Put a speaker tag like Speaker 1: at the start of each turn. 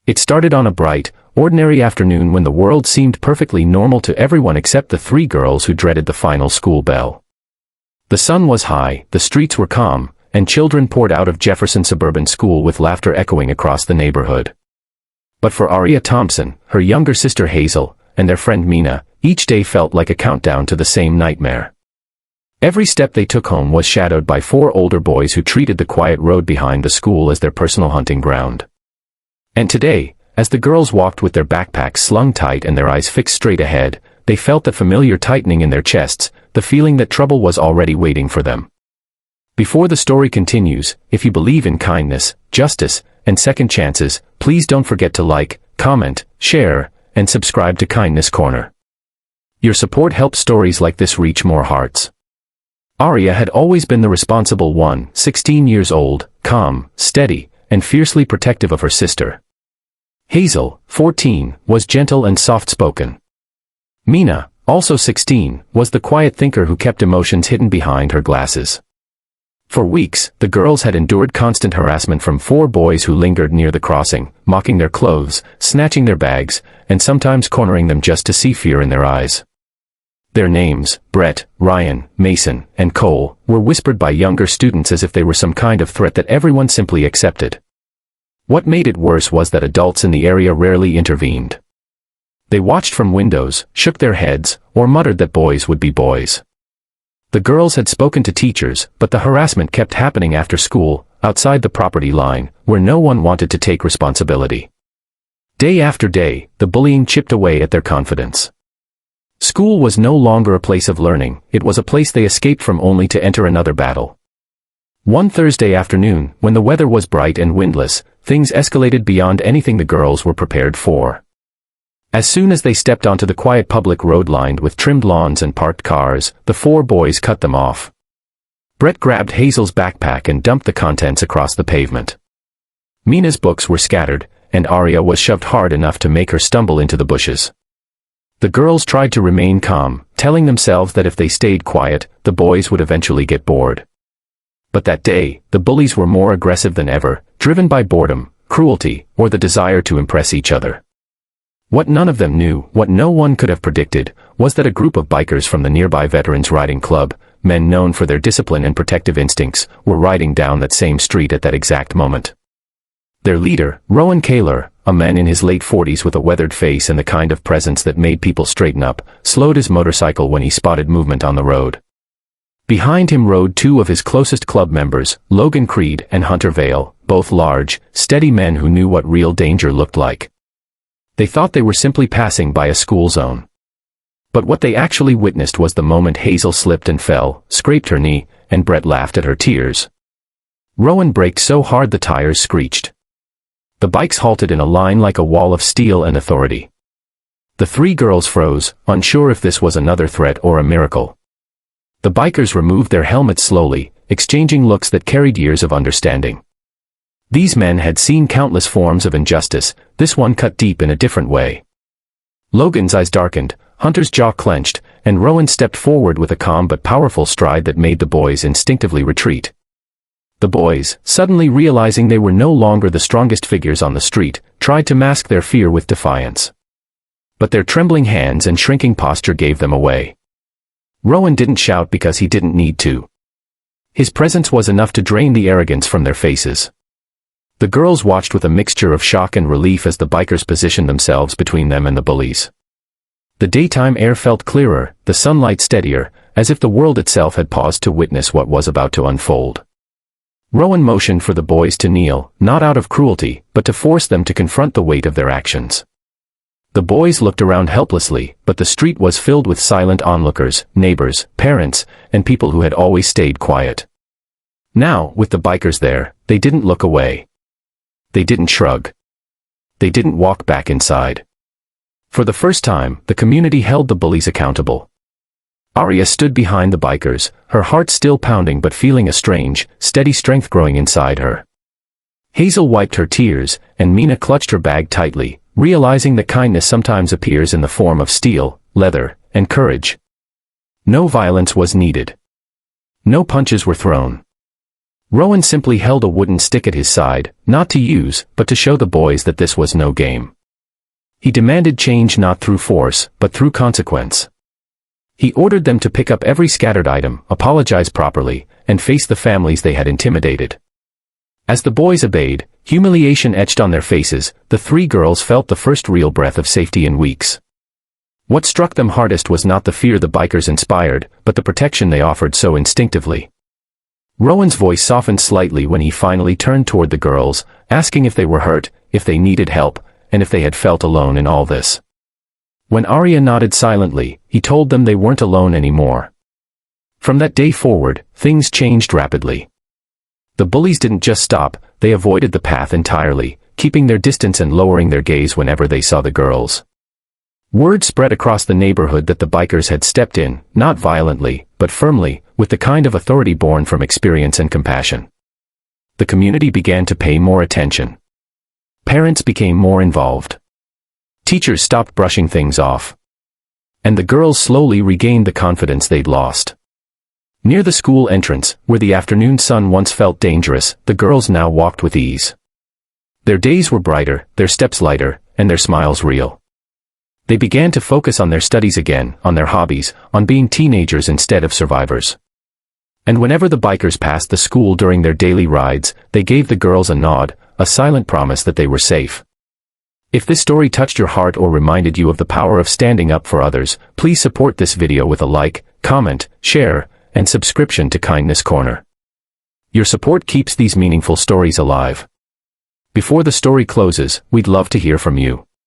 Speaker 1: It started on a bright, ordinary afternoon when the world seemed perfectly normal to everyone except the three girls who dreaded the final school bell. The sun was high, the streets were calm, and children poured out of Jefferson Suburban School with laughter echoing across the neighborhood. But for Aria Thompson, her younger sister Hazel, and their friend Mina, each day felt like a countdown to the same nightmare. Every step they took home was shadowed by four older boys who treated the quiet road behind the school as their personal hunting ground. And today, as the girls walked with their backpacks slung tight and their eyes fixed straight ahead, they felt the familiar tightening in their chests, the feeling that trouble was already waiting for them. Before the story continues, if you believe in kindness, justice, and second chances, please don't forget to like, comment, share, and subscribe to Kindness Corner. Your support helps stories like this reach more hearts. Aria had always been the responsible one, 16 years old, calm, steady, and fiercely protective of her sister. Hazel, 14, was gentle and soft-spoken. Mina, also 16, was the quiet thinker who kept emotions hidden behind her glasses. For weeks, the girls had endured constant harassment from four boys who lingered near the crossing, mocking their clothes, snatching their bags, and sometimes cornering them just to see fear in their eyes. Their names, Brett, Ryan, Mason, and Cole, were whispered by younger students as if they were some kind of threat that everyone simply accepted. What made it worse was that adults in the area rarely intervened. They watched from windows, shook their heads, or muttered that boys would be boys. The girls had spoken to teachers, but the harassment kept happening after school, outside the property line, where no one wanted to take responsibility. Day after day, the bullying chipped away at their confidence. School was no longer a place of learning, it was a place they escaped from only to enter another battle. One Thursday afternoon, when the weather was bright and windless, things escalated beyond anything the girls were prepared for. As soon as they stepped onto the quiet public road lined with trimmed lawns and parked cars, the four boys cut them off. Brett grabbed Hazel's backpack and dumped the contents across the pavement. Mina's books were scattered, and Aria was shoved hard enough to make her stumble into the bushes. The girls tried to remain calm, telling themselves that if they stayed quiet, the boys would eventually get bored. But that day, the bullies were more aggressive than ever, driven by boredom, cruelty, or the desire to impress each other. What none of them knew, what no one could have predicted, was that a group of bikers from the nearby Veterans Riding Club, men known for their discipline and protective instincts, were riding down that same street at that exact moment. Their leader, Rowan Kaler, a man in his late 40s with a weathered face and the kind of presence that made people straighten up, slowed his motorcycle when he spotted movement on the road. Behind him rode two of his closest club members, Logan Creed and Hunter Vale, both large, steady men who knew what real danger looked like. They thought they were simply passing by a school zone. But what they actually witnessed was the moment Hazel slipped and fell, scraped her knee, and Brett laughed at her tears. Rowan braked so hard the tires screeched. The bikes halted in a line like a wall of steel and authority. The three girls froze, unsure if this was another threat or a miracle. The bikers removed their helmets slowly, exchanging looks that carried years of understanding. These men had seen countless forms of injustice, this one cut deep in a different way. Logan's eyes darkened, Hunter's jaw clenched, and Rowan stepped forward with a calm but powerful stride that made the boys instinctively retreat. The boys, suddenly realizing they were no longer the strongest figures on the street, tried to mask their fear with defiance. But their trembling hands and shrinking posture gave them away. Rowan didn't shout because he didn't need to. His presence was enough to drain the arrogance from their faces. The girls watched with a mixture of shock and relief as the bikers positioned themselves between them and the bullies. The daytime air felt clearer, the sunlight steadier, as if the world itself had paused to witness what was about to unfold. Rowan motioned for the boys to kneel, not out of cruelty, but to force them to confront the weight of their actions. The boys looked around helplessly, but the street was filled with silent onlookers, neighbors, parents, and people who had always stayed quiet. Now, with the bikers there, they didn't look away. They didn't shrug. They didn't walk back inside. For the first time, the community held the bullies accountable. Aria stood behind the bikers, her heart still pounding but feeling a strange, steady strength growing inside her. Hazel wiped her tears, and Mina clutched her bag tightly, realizing that kindness sometimes appears in the form of steel, leather, and courage. No violence was needed. No punches were thrown. Rowan simply held a wooden stick at his side, not to use, but to show the boys that this was no game. He demanded change not through force, but through consequence. He ordered them to pick up every scattered item, apologize properly, and face the families they had intimidated. As the boys obeyed, humiliation etched on their faces, the three girls felt the first real breath of safety in weeks. What struck them hardest was not the fear the bikers inspired, but the protection they offered so instinctively. Rowan's voice softened slightly when he finally turned toward the girls, asking if they were hurt, if they needed help, and if they had felt alone in all this. When Arya nodded silently, he told them they weren't alone anymore. From that day forward, things changed rapidly. The bullies didn't just stop, they avoided the path entirely, keeping their distance and lowering their gaze whenever they saw the girls. Word spread across the neighborhood that the bikers had stepped in, not violently, but firmly, with the kind of authority born from experience and compassion. The community began to pay more attention. Parents became more involved. Teachers stopped brushing things off. And the girls slowly regained the confidence they'd lost. Near the school entrance, where the afternoon sun once felt dangerous, the girls now walked with ease. Their days were brighter, their steps lighter, and their smiles real. They began to focus on their studies again, on their hobbies, on being teenagers instead of survivors. And whenever the bikers passed the school during their daily rides, they gave the girls a nod, a silent promise that they were safe. If this story touched your heart or reminded you of the power of standing up for others, please support this video with a like, comment, share, and subscription to Kindness Corner. Your support keeps these meaningful stories alive. Before the story closes, we'd love to hear from you.